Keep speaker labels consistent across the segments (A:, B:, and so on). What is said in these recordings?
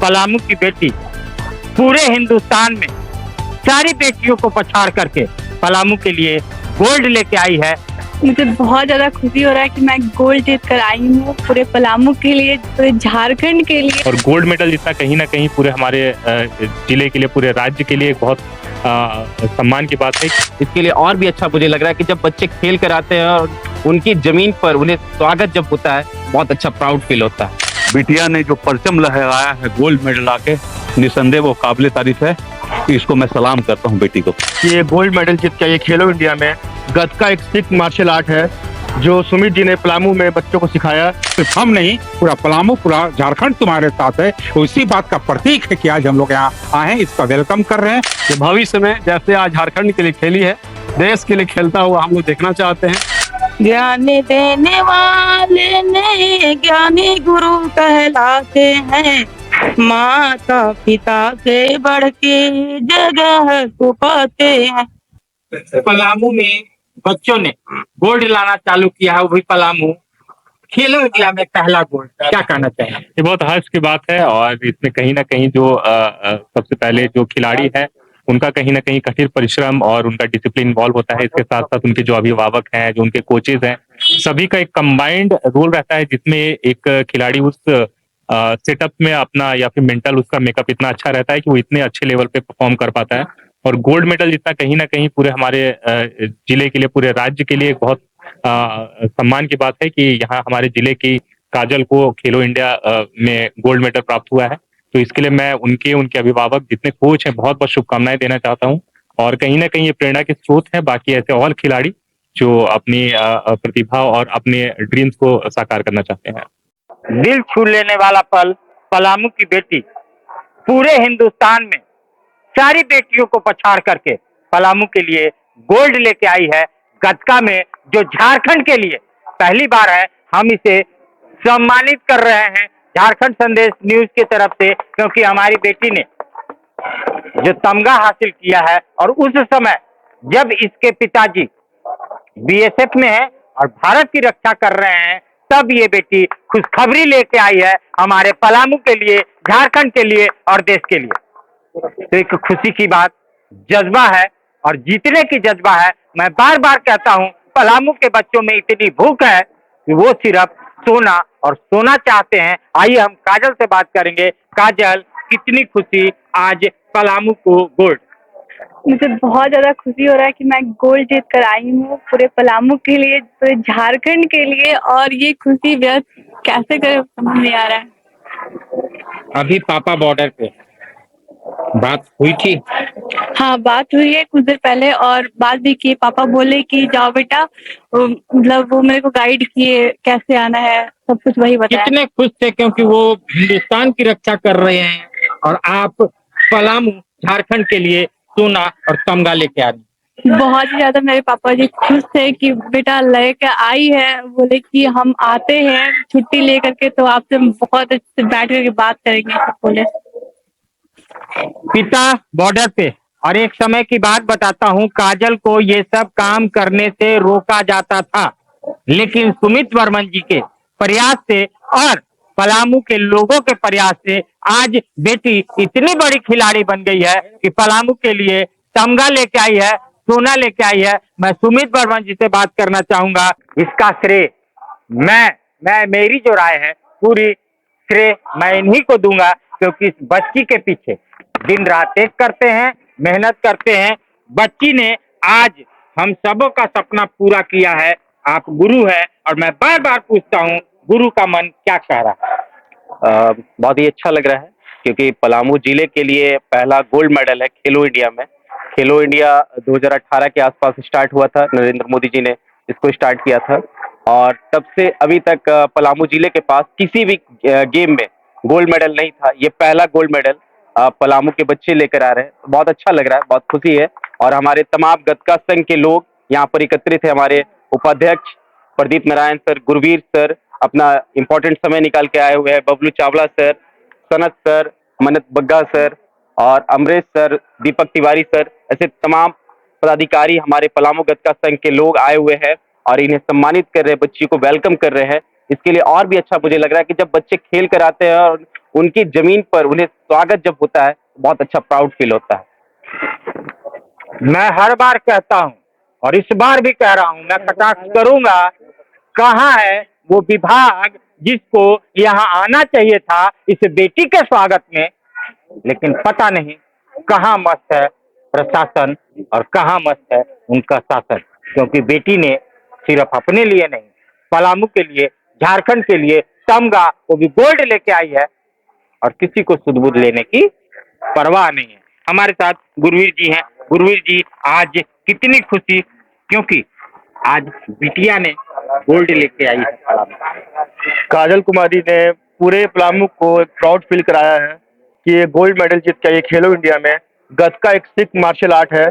A: पलामू की बेटी पूरे हिंदुस्तान में सारी बेटियों को पछाड़ करके पलामू के लिए गोल्ड लेके आई है।
B: मुझे बहुत ज़्यादा खुशी हो रहा है कि मैं गोल्ड जीत कर आई हूँ पूरे पलामू के लिए, पूरे झारखंड के लिए।
C: और गोल्ड मेडल जीतना कहीं ना कहीं पूरे हमारे जिले के लिए, पूरे राज्य के लिए बहुत सम्मान की बात है।
D: इसके लिए और भी अच्छा मुझे लग रहा है कि जब बच्चे खेल कर आते हैं और उनकी जमीन पर उन्हें स्वागत जब होता है, बहुत अच्छा प्राउड फील होता है।
E: बिटिया ने जो परचम लहराया है गोल्ड मेडल आके, निसंदेह वो काबिले तारीफ है। इसको मैं सलाम करता हूँ बेटी को।
F: ये गोल्ड मेडल जीत के ये खेलो इंडिया में गतका एक सिख मार्शल आर्ट है जो सुमित जी ने पलामू में बच्चों को सिखाया।
G: सिर्फ हम नहीं, पूरा पलामू, पूरा झारखंड तुम्हारे साथ है। तो इसी बात का प्रतीक है कि आज हम लोग यहाँ आए हैं, इसका वेलकम कर रहे हैं।
F: ये भविष्य में जैसे आज झारखंड के लिए खेली है, देश के लिए खेलता हुआ हम लोग देखना चाहते हैं।
H: ज्ञान देने वाले ने ज्ञानी गुरु कहलाते हैं, माता पिता से बढ़ के जगह को पाते हैं।
A: पलामू में बच्चों ने गोल्ड लाना चालू किया है, वो भी पलामू खेलो इंडिया में पहला गोल्ड। क्या कहना चाहिए?
C: ये बहुत हर्ष की बात है और इसमें कहीं ना कहीं जो सबसे पहले जो खिलाड़ी है उनका कहीं ना कहीं कठिन परिश्रम और उनका डिसिप्लिन इन्वॉल्व होता है। इसके साथ साथ उनके जो अभिभावक हैं, जो उनके कोचेज हैं, सभी का एक कंबाइंड रोल रहता है, जिसमें एक खिलाड़ी उस सेटअप में अपना या फिर मेंटल उसका मेकअप इतना अच्छा रहता है कि वो इतने अच्छे लेवल पे परफॉर्म कर पाता है। और गोल्ड मेडल जीतना कहीं ना कहीं पूरे हमारे जिले के लिए, पूरे राज्य के लिए एक बहुत सम्मान की बात है कि यहाँ हमारे जिले की काजल को खेलो इंडिया में गोल्ड मेडल प्राप्त हुआ है। तो इसके लिए मैं उनके अभिभावक जितने कोच हैं बहुत बहुत शुभकामनाएं देना चाहता हूँ। और कहीं ना कहीं ये प्रेरणा के स्रोत है बाकी ऐसे और खिलाड़ी जो अपनी प्रतिभा और अपने ड्रीम्स को साकार करना चाहते हैं।
A: दिल छू लेने वाला पल, पलामू की बेटी पूरे हिंदुस्तान में सारी बेटियों को पछाड़ करके पलामू के लिए गोल्ड लेके आई है गतका में, जो झारखंड के लिए पहली बार है। हम इसे सम्मानित कर रहे हैं झारखंड संदेश न्यूज की तरफ से, क्योंकि हमारी बेटी ने जो तमगा हासिल किया है और उस समय जब इसके पिताजी बीएसएफ में है और भारत की रक्षा कर रहे हैं, तब ये बेटी खुशखबरी लेके आई है हमारे पलामू के लिए, झारखंड के लिए और देश के लिए। तो एक खुशी की बात, जज्बा है और जीतने की जज्बा है। मैं बार बार कहता हूं, पलामू के बच्चों में इतनी भूख है कि वो सिर्फ सोना और सोना चाहते हैं। आइए हम काजल से बात करेंगे। काजल, कितनी खुशी आज पलामू को गोल्ड?
B: मुझे बहुत ज़्यादा खुशी हो रहा है कि मैं गोल्ड जीत कर आई हूँ पूरे पलामू के लिए, पूरे झारखंड के लिए। और ये खुशी व्यक्त कैसे करें समझ नहीं आ रहा है।
A: अभी पापा बॉर्डर पे बात हुई थी?
B: हाँ, बात हुई है कुछ देर पहले और बात भी की। पापा बोले कि जाओ बेटा, मतलब वो मेरे को गाइड किए कैसे आना है, सब कुछ वही बताया।
A: कितने खुश थे क्योंकि वो हिंदुस्तान की रक्षा कर रहे हैं और आप पलामू झारखंड के लिए सोना और तमगा लेके आ रही।
B: बहुत ही ज्यादा मेरे पापा जी खुश थे कि बेटा लेकर आई है। बोले कि हम आते हैं छुट्टी लेकर के तो आपसे बहुत अच्छे से बैठ करके बात करेंगे, सब बोले।
A: पिता बॉर्डर पे, और एक समय की बात बताता हूँ, काजल को ये सब काम करने से रोका जाता था, लेकिन सुमित वर्मन जी के प्रयास से और पलामू के लोगों के प्रयास से आज बेटी इतनी बड़ी खिलाड़ी बन गई है कि पलामू के लिए तमगा लेके आई है, सोना लेके आई है। मैं सुमित वर्मन जी से बात करना चाहूंगा। इसका श्रेय मेरी जो राय है, पूरी श्रेय मैं इन्हीं को दूंगा, क्योंकि इस बच्ची के पीछे दिन रात एक करते हैं, मेहनत करते हैं। बच्ची ने आज हम सबों का सपना पूरा किया है। आप गुरु है और मैं बार बार पूछता हूँ, गुरु का मन क्या कह रहा है?
D: बहुत ही अच्छा लग रहा है क्योंकि पलामू जिले के लिए पहला गोल्ड मेडल है खेलो इंडिया में। खेलो इंडिया 2018 के आसपास स्टार्ट हुआ था, नरेंद्र मोदी जी ने इसको स्टार्ट किया था और तब से अभी तक पलामू जिले के पास किसी भी गेम में गोल्ड मेडल नहीं था। ये पहला गोल्ड मेडल पलामू के बच्चे लेकर आ रहे हैं। बहुत अच्छा लग रहा है, बहुत खुशी है। और हमारे तमाम गतका संघ के लोग यहाँ पर एकत्रित है। हमारे उपाध्यक्ष प्रदीप नारायण सर, गुरवीर सर अपना इम्पोर्टेंट समय निकाल के आए हुए हैं, Bablu Chawla sir, Sanat sir, Manat Bagga sir और अमरेश सर, दीपक तिवारी सर, ऐसे तमाम पदाधिकारी हमारे पलामू गतका संघ के लोग आए हुए हैं और इन्हें सम्मानित कर रहे हैं, बच्ची को वेलकम कर रहे हैं। इसके लिए और भी अच्छा मुझे लग रहा है कि जब बच्चे खेल कर आते हैं और उनकी जमीन पर उन्हें स्वागत जब होता है बहुत अच्छा प्राउड फील होता है।
A: मैं हर बार कहता हूं और इस बार भी कह रहा हूं, मैं कटाक्ष करूंगा, कहाँ है वो विभाग जिसको यहाँ आना चाहिए था इस बेटी के स्वागत में, लेकिन पता नहीं कहाँ मस्त है प्रशासन और कहाँ मस्त है उनका शासन। क्योंकि बेटी ने सिर्फ अपने लिए नहीं, पलामू के लिए, झारखंड के लिए तमगा, वो भी गोल्ड लेके आई है और किसी को सुध-बुध लेने की परवाह नहीं है। हमारे साथ गुरवीर जी हैं। गुरवीर जी, आज कितनी खुशी, क्योंकि आज बिटिया ने गोल्ड लेके आई है पलामू।
F: काजल कुमारी ने पूरे पलामू को एक प्राउड फील कराया है कि ये गोल्ड मेडल जीत के आई है खेलो इंडिया में। गतका एक सिख मार्शल आर्ट है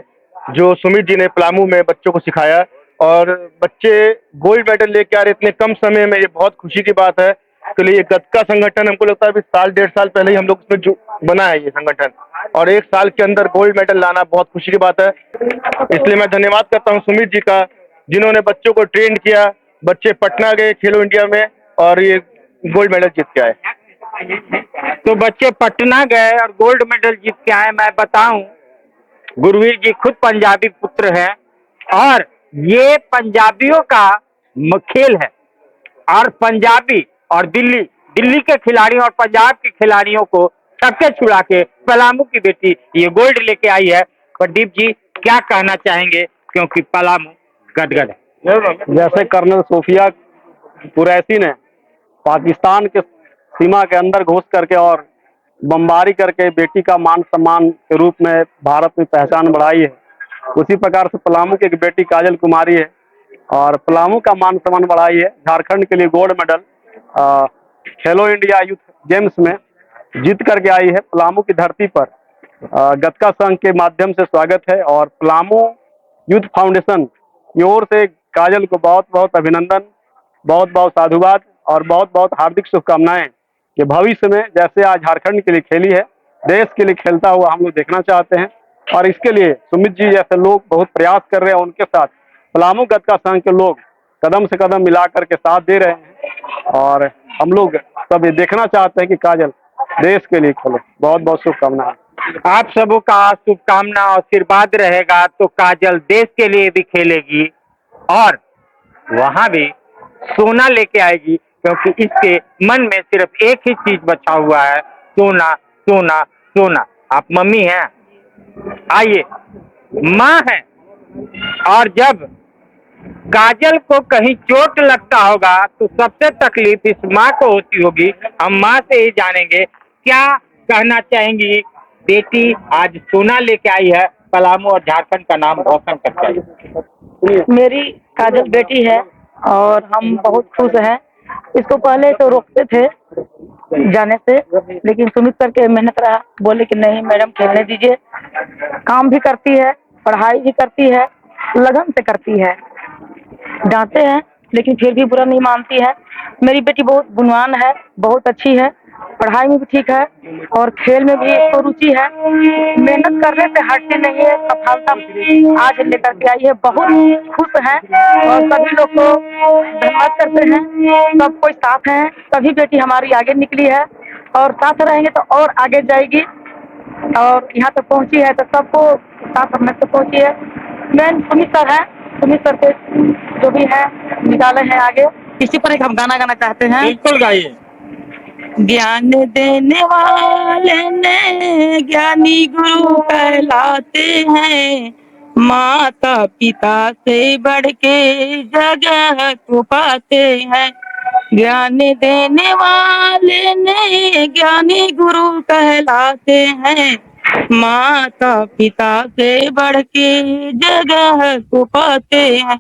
F: जो सुमित जी ने पलामू में बच्चों को सिखाया और बच्चे गोल्ड मेडल लेके आ रहे इतने कम समय में, ये बहुत खुशी की बात है। तो ये गतका संगठन हमको लगता है अभी साल 1.5 साल पहले ही हम लोग इसमें जो बना है ये संगठन, और 1 साल के अंदर गोल्ड मेडल लाना बहुत खुशी की बात है। इसलिए मैं धन्यवाद करता हूँ सुमित जी का, जिन्होंने बच्चों को ट्रेन किया। बच्चे पटना गए खेलो इंडिया में और ये गोल्ड मेडल जीत के आए।
A: तो बच्चे पटना गए और गोल्ड मेडल जीत के आए। मैं बताऊं, गुरवीर जी खुद पंजाबी पुत्र हैं और ये पंजाबियों का खेल है, और पंजाबी और दिल्ली के खिलाड़ियों और पंजाब के खिलाड़ियों को छक्के छुड़ा के पलामू की बेटी ये गोल्ड लेके आई है। प्रदीप जी क्या कहना चाहेंगे, क्योंकि पलामू गदगद है।
I: जैसे कर्नल सोफिया कुरैशी ने पाकिस्तान के सीमा के अंदर घुस करके और बमबारी करके बेटी का मान सम्मान के रूप में भारत में पहचान बढ़ाई है, उसी प्रकार से पलामू की एक बेटी काजल कुमारी है और पलामू का मान सम्मान बढ़ाई है। झारखंड के लिए गोल्ड मेडल खेलो इंडिया यूथ गेम्स में जीत करके आई है। पलामू की धरती पर गतका संघ के माध्यम से स्वागत है और पलामू यूथ फाउंडेशन की ओर से काजल को बहुत बहुत अभिनंदन, बहुत बहुत साधुवाद और बहुत बहुत हार्दिक शुभकामनाएं कि भविष्य में जैसे आज झारखंड के लिए खेली है, देश के लिए खेलता हुआ हम लोग देखना चाहते हैं। और इसके लिए सुमित जी जैसे लोग बहुत प्रयास कर रहे हैं, उनके साथ पलामू गतका संघ के लोग कदम से कदम मिलाकर के साथ दे रहे हैं और हम लोग सब ये देखना चाहते हैं कि काजल देश के लिए खेले। बहुत बहुत शुभकामनाएं।
A: आप सबों का शुभकामना और आशीर्वाद रहेगा तो काजल देश के लिए भी खेलेगी और वहां भी सोना लेके आएगी, क्योंकि इसके मन में सिर्फ एक ही चीज बचा हुआ है, सोना सोना सोना। आप मम्मी हैं, आइए, माँ हैं, और जब काजल को कहीं चोट लगता होगा तो सबसे तकलीफ इस माँ को होती होगी। हम माँ से ही जानेंगे क्या कहना चाहेंगी। बेटी आज सोना लेके आई है, पलामू और झारखंड का नाम रोशन करके आई।
H: मेरी काजल बेटी है और हम बहुत खुश हैं। इसको पहले तो रोकते थे जाने से, लेकिन सुमित सर के मेहनत रहा, बोले कि नहीं मैडम खेलने दीजिए। काम भी करती है, पढ़ाई भी करती है, लगन से करती है। डांटते हैं लेकिन फिर भी बुरा नहीं मानती है। मेरी बेटी बहुत गुणवान है, बहुत अच्छी है, पढ़ाई में भी ठीक है और खेल में भी इसको रुचि है। मेहनत करने से हटती नहीं है, सफलता आज लेकर के आई है। बहुत खुश है और सभी लोग को धन्यवाद करते हैं। सब कोई साथ है, तभी बेटी हमारी आगे निकली है और साथ रहेंगे तो और आगे जाएगी और यहाँ तक पहुँची है तो सबको साथ में तक पहुँची है। मेन सुमित सर है, सुमित सर के जो भी है निकाले हैं आगे। इसी पर एक हम गाना गाना चाहते हैं।
A: बिल्कुल गाइए।
H: ज्ञान देने वाले ने ज्ञानी गुरु कहलाते हैं, माता पिता से बढ़ के जगह को पाते हैं। ज्ञान देने वाले ने ज्ञानी गुरु कहलाते हैं, माता पिता से बढ़ के जगह को पाते हैं।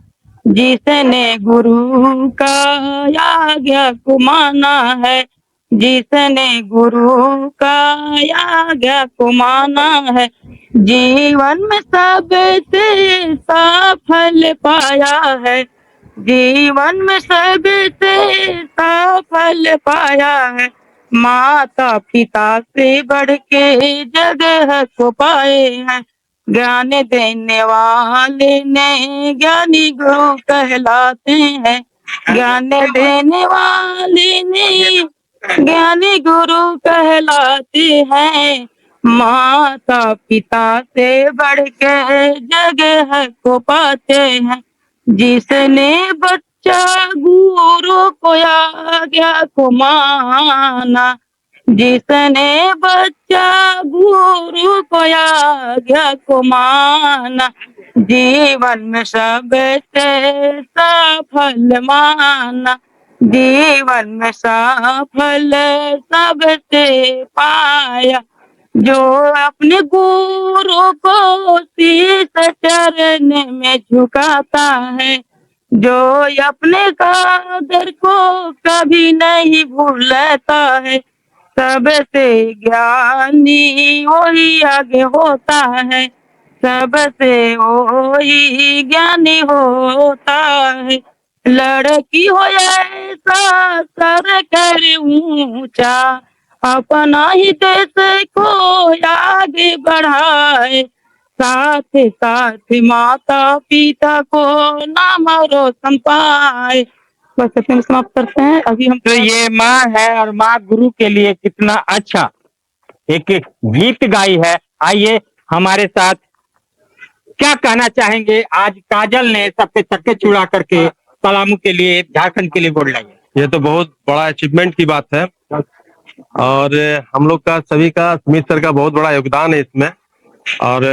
H: जिसने गुरु का आज्ञा को माना है, जिसने गुरु का आज्ञा को माना है, जीवन में सबसे सफल पाया है। जीवन में सबसे सफल पाया है, माता पिता से बढ़ के जगह को पाए हैं। ज्ञान देने वाले ने ज्ञानी गुरु कहलाते हैं, ज्ञान देने वाले ने ज्ञानी गुरु कहलाते हैं, माता पिता से बढ़ के जगह को पाते हैं। जिसने बच्चा गुरु को आज्ञा को माना, जिसने बच्चा गुरु को आज्ञा को माना, जीवन में सबसे सफल माना, जीवन में सफल सबसे पाया। जो अपने गुरु को शीश चरण में झुकाता है, जो अपने कादर को कभी नहीं भूलता है, सबसे ज्ञानी वही आगे होता है, सबसे वही ज्ञानी होता है। लड़की हो ऐसा सर कर ऊंचा, अपना ही देश को आगे बढ़ाए, साथ साथ माता पिता को नाम रोशन पाए। बस इतने में समाप्त करते हैं। अभी हम
A: तो ये माँ है और माँ गुरु के लिए कितना अच्छा एक गीत गाई है। आइए हमारे साथ क्या कहना चाहेंगे। आज काजल ने सबके चक्के चूड़ा करके पलामू के लिए, झारखंड के लिए गोल्ड लाई है।
F: ये तो बहुत बड़ा अचीवमेंट की बात है और हम लोग का सभी का, सुमित सर का बहुत बड़ा योगदान है इसमें। और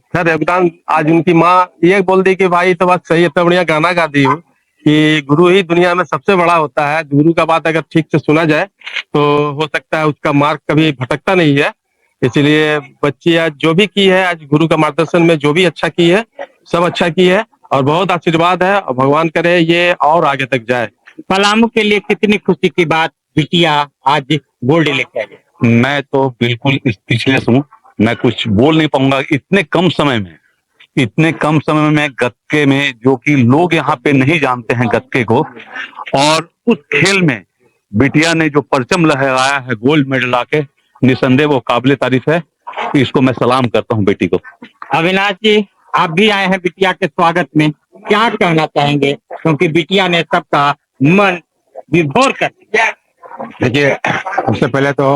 F: खैर योगदान आज उनकी माँ ये बोल दी कि भाई तो बात सही है, इतना बढ़िया गाना गा दी हूँ कि गुरु ही दुनिया में सबसे बड़ा होता है। गुरु का बात अगर ठीक से सुना जाए तो हो सकता है उसका मार्ग कभी भटकता नहीं है। इसीलिए बच्ची आज जो भी की है, आज गुरु का मार्गदर्शन में जो भी अच्छा की है, सब अच्छा की है और बहुत आशीर्वाद है और भगवान करे ये और आगे तक जाए।
A: पलामू के लिए कितनी खुशी की बात, बिटिया आज गोल्ड लेके आई है।
E: मैं तो बिल्कुल स्पीचलेस हूँ, मैं कुछ बोल नहीं पाऊंगा। इतने कम समय में गतके में, जो कि लोग यहाँ पे नहीं जानते हैं गतके को, और उस खेल में बिटिया ने जो परचम लहराया है गोल्ड मेडल आके, निसंदेह वो काबिले तारीफ है। इसको मैं सलाम करता हूँ बेटी को।
A: अविनाश जी, आप भी आए हैं बिटिया के स्वागत में, क्या कहना चाहेंगे, क्योंकि बिटिया ने सबका मन विभोर कर दिया।
G: देखिए, सबसे पहले तो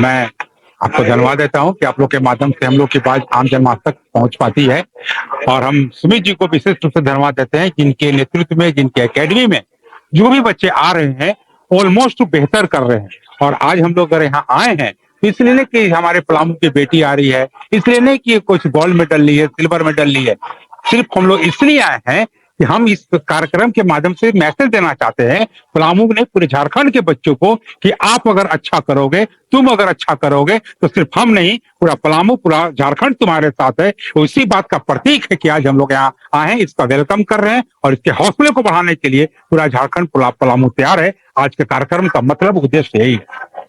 G: मैं आपको धन्यवाद देता हूं कि आप लोग के माध्यम से हम लोग की बात आम जनमानस तक पहुंच पाती है। और हम सुमित जी को विशेष रूप से धन्यवाद देते हैं, जिनके नेतृत्व में, जिनके एकेडमी में जो भी बच्चे आ रहे हैं ऑलमोस्ट बेहतर कर रहे हैं। और आज हम लोग अगर यहाँ आए हैं इसलिए नहीं कि हमारे पलामू की बेटी आ रही है, इसलिए नहीं कि कुछ गोल्ड मेडल ली है, सिल्वर मेडल ली है, सिर्फ हम लोग इसलिए आए हैं कि हम इस कार्यक्रम के माध्यम से मैसेज देना चाहते हैं पलामू ने पूरे झारखंड के बच्चों को कि आप अगर अच्छा करोगे, तुम अगर अच्छा करोगे तो सिर्फ हम नहीं, पूरा पलामू, पूरा झारखंड तुम्हारे साथ है। उसी बात का प्रतीक है कि आज हम लोग यहाँ आए हैं, इसका वेलकम कर रहे हैं और इसके हौसले को बढ़ाने के लिए पूरा झारखंड, पूरा पलामू तैयार है। आज के कार्यक्रम का मतलब, उद्देश्य यही है।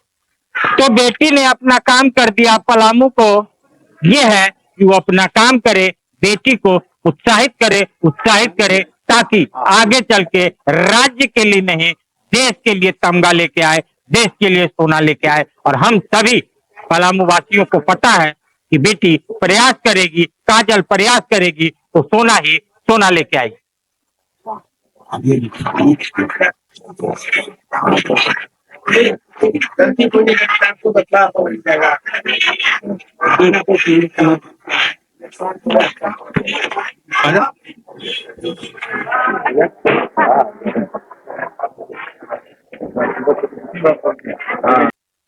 A: तो बेटी ने अपना काम कर दिया, पलामू को ये है कि वो अपना काम करे, बेटी को उत्साहित करे ताकि आगे चल के राज्य के लिए नहीं, देश के लिए तमगा लेके आए, देश के लिए सोना लेके आए। और हम सभी पलामू वासियों को पता है कि बेटी प्रयास करेगी, काजल प्रयास करेगी तो सोना ही सोना लेके आएगी।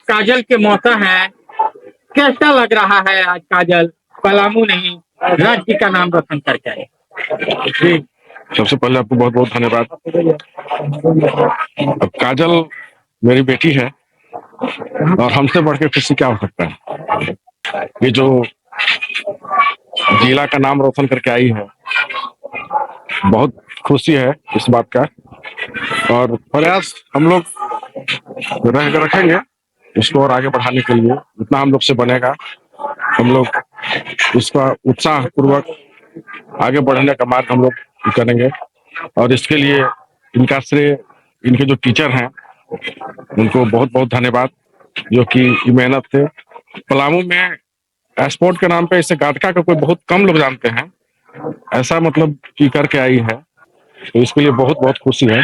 A: काजल के मौसा है, कैसा लग रहा है आज काजल पलामू नहीं राज्य का नाम रोशन करके आए?
F: जी, सबसे पहले आपको बहुत बहुत धन्यवाद। अब काजल मेरी बेटी है और हमसे बढ़ के खुशी क्या हो सकता है। ये जो जिला का नाम रोशन करके आई है, बहुत खुशी है इस बात का। और प्रयास हम लोग रखेंगे इसको और आगे बढ़ाने के लिए, जितना हम लोग से बनेगा हम लोग इसका उत्साह पूर्वक आगे बढ़ने का मार्ग हम लोग करेंगे। और इसके लिए इनका श्रेय इनके जो टीचर हैं उनको बहुत बहुत धन्यवाद, जो कि मेहनत से पलामू में स्पोर्ट के नाम पे इसे गाटका का कोई बहुत कम लोग जानते हैं, ऐसा मतलब कि करके आई है। तो इसके लिए बहुत बहुत खुशी है।